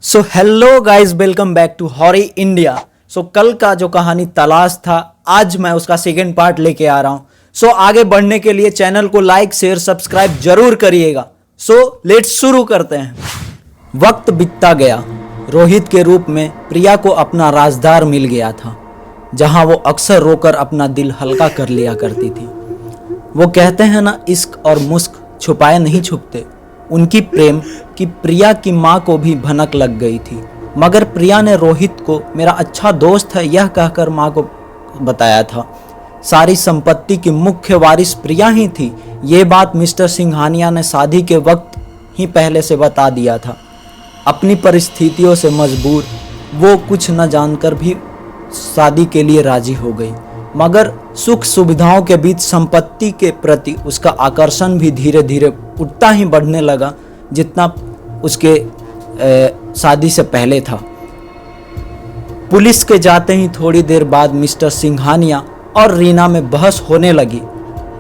So hello guys, welcome back to Horry India. So कल का जो कहानी तलाश था, आज मैं उसका सेकेंड पार्ट लेके आ रहा हूं। सो आगे बढ़ने के लिए चैनल को लाइक शेयर सब्सक्राइब जरूर करिएगा। सो लेट्स शुरू करते हैं। वक्त बीतता गया। रोहित के रूप में प्रिया को अपना राजदार मिल गया था, जहां वो अक्सर रोकर अपना दिल हल्का कर लिया करती थी। वो कहते हैं ना, इश्क और मुस्क छुपाए नहीं छुपते। उनकी प्रेम की प्रिया की माँ को भी भनक लग गई थी, मगर प्रिया ने रोहित को मेरा अच्छा दोस्त है यह कहकर माँ को बताया था। सारी संपत्ति की मुख्य वारिस प्रिया ही थी। ये बात मिस्टर सिंघानिया ने शादी के वक्त ही पहले से बता दिया था। अपनी परिस्थितियों से मजबूर वो कुछ न जानकर भी शादी के लिए राजी हो गई, मगर सुख सुविधाओं के बीच संपत्ति के प्रति उसका आकर्षण भी धीरे धीरे उतना ही बढ़ने लगा जितना उसके शादी से पहले था। पुलिस के जाते ही थोड़ी देर बाद मिस्टर सिंघानिया और रीना में बहस होने लगी।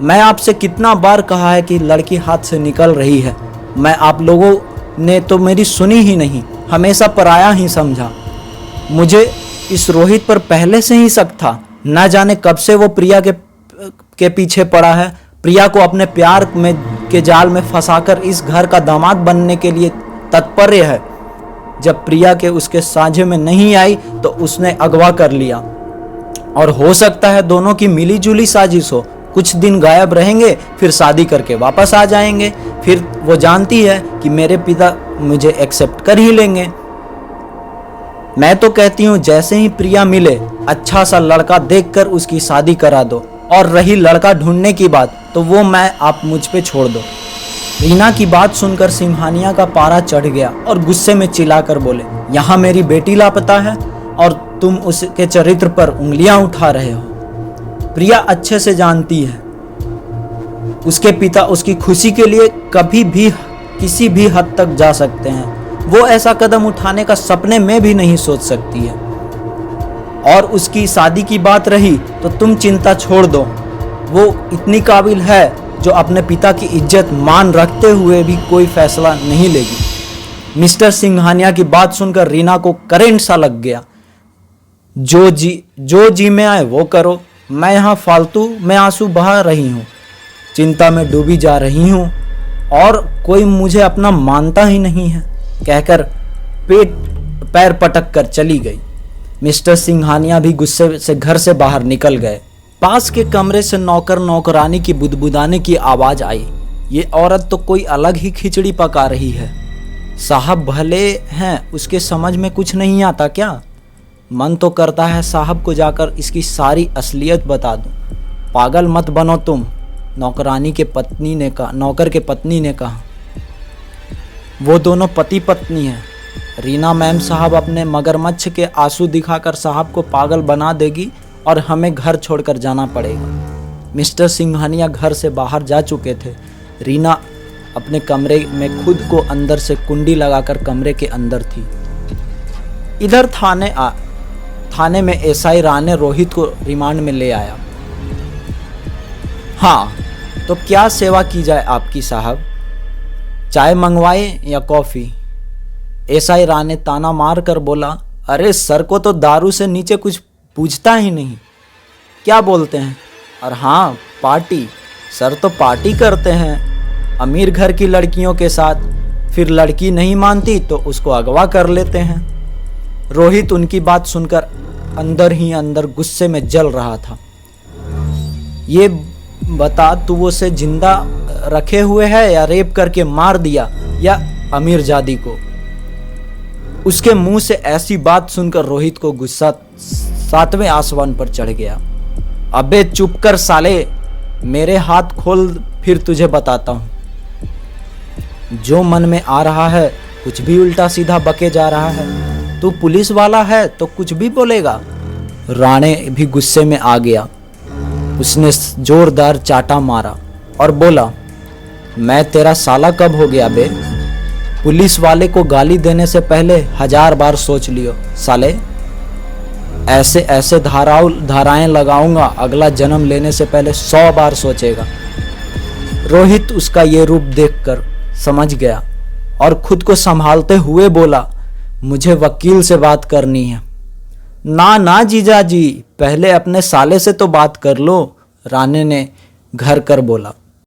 मैं आपसे कितना बार कहा है कि लड़की हाथ से निकल रही है, मैं आप लोगों ने तो मेरी सुनी ही नहीं, हमेशा पराया ही समझा। मुझे इस रोहित पर पहले से ही शक था। ना जाने कब से वो प्रिया के पीछे पड़ा है, प्रिया को अपने प्यार के जाल में फंसाकर इस घर का दामाद बनने के लिए तत्पर है। जब प्रिया के उसके साझे में नहीं आई तो उसने अगवा कर लिया, और हो सकता है दोनों की मिली जुली साजिश हो। कुछ दिन गायब रहेंगे, फिर शादी करके वापस आ जाएंगे। फिर वो जानती है कि मेरे पिता मुझे एक्सेप्ट कर ही लेंगे। मैं तो कहती हूँ जैसे ही प्रिया मिले अच्छा सा लड़का देखकर उसकी शादी करा दो, और रही लड़का ढूंढने की बात तो वो मैं आप मुझ पे छोड़ दो। रीना की बात सुनकर सिंघानिया का पारा चढ़ गया और गुस्से में चिल्लाकर बोले, यहाँ मेरी बेटी लापता है और तुम उसके चरित्र पर उंगलियां उठा रहे हो। प्रिया अच्छे से जानती है उसके पिता उसकी खुशी के लिए कभी भी किसी भी हद तक जा सकते हैं। वो ऐसा कदम उठाने का सपने में भी नहीं सोच सकती है। और उसकी शादी की बात रही तो तुम चिंता छोड़ दो, वो इतनी काबिल है जो अपने पिता की इज्जत मान रखते हुए भी कोई फैसला नहीं लेगी। मिस्टर सिंघानिया की बात सुनकर रीना को करंट सा लग गया। जो जी में आए वो करो, मैं यहाँ फालतू में आंसू बहा रही हूँ, चिंता में डूबी जा रही हूँ, और कोई मुझे अपना मानता ही नहीं है, कहकर पैर पटक कर चली गई। मिस्टर सिंघानिया भी गुस्से से घर से बाहर निकल गए। पास के कमरे से नौकर नौकरानी की बुदबुदाने की आवाज आई। ये औरत तो कोई अलग ही खिचड़ी पका रही है। साहब भले हैं, उसके समझ में कुछ नहीं आता क्या? मन तो करता है साहब को जाकर इसकी सारी असलियत बता दूं। पागल मत बनो तुम, नौकर के पत्नी ने कहा। वो दोनों पति पत्नी हैं। रीना मैम साहब अपने मगरमच्छ के आंसू दिखाकर साहब को पागल बना देगी और हमें घर छोड़कर जाना पड़ेगा। मिस्टर सिंघानिया घर से बाहर जा चुके थे। रीना अपने कमरे में खुद को अंदर से कुंडी लगाकर कमरे के अंदर थी। इधर थाने में एसआई राणे रोहित को रिमांड में ले आया। हाँ, तो क्या सेवा की जाए आपकी साहब? चाय मंगवाए या कॉफी? एसआई राणे ताना मार कर बोला, अरे सर को तो दारू से नीचे कुछ पूछता ही नहीं, क्या बोलते हैं? और हाँ, पार्टी, सर तो पार्टी करते हैं अमीर घर की लड़कियों के साथ, फिर लड़की नहीं मानती तो उसको अगवा कर लेते हैं। रोहित उनकी बात सुनकर अंदर ही अंदर गुस्से में जल रहा था। ये बता, तू उसे जिंदा रखे हुए है या रेप करके मार दिया, या अमीर जादी को? उसके मुंह से ऐसी बात सुनकर रोहित को गुस्सा 7वें आसमान पर चढ़ गया। अबे चुप कर साले, मेरे हाथ खोल, फिर तुझे बताता हूं। जो मन में आ रहा है कुछ भी उल्टा सीधा बके जा रहा है। तू पुलिस वाला है तो कुछ भी बोलेगा। राणे भी गुस्से में आ गया। उसने जोरदार चाटा मारा और बोला, मैं तेरा साला कब हो गया बे? पुलिस वाले को गाली देने से पहले 1000 बार सोच लियो साले। ऐसे ऐसे धाराएं लगाऊंगा, अगला जन्म लेने से पहले 100 बार सोचेगा। रोहित उसका ये रूप देखकर समझ गया और खुद को संभालते हुए बोला, मुझे वकील से बात करनी है। ना ना जीजा जी, पहले अपने साले से तो बात कर लो, राणे ने घर कर बोला।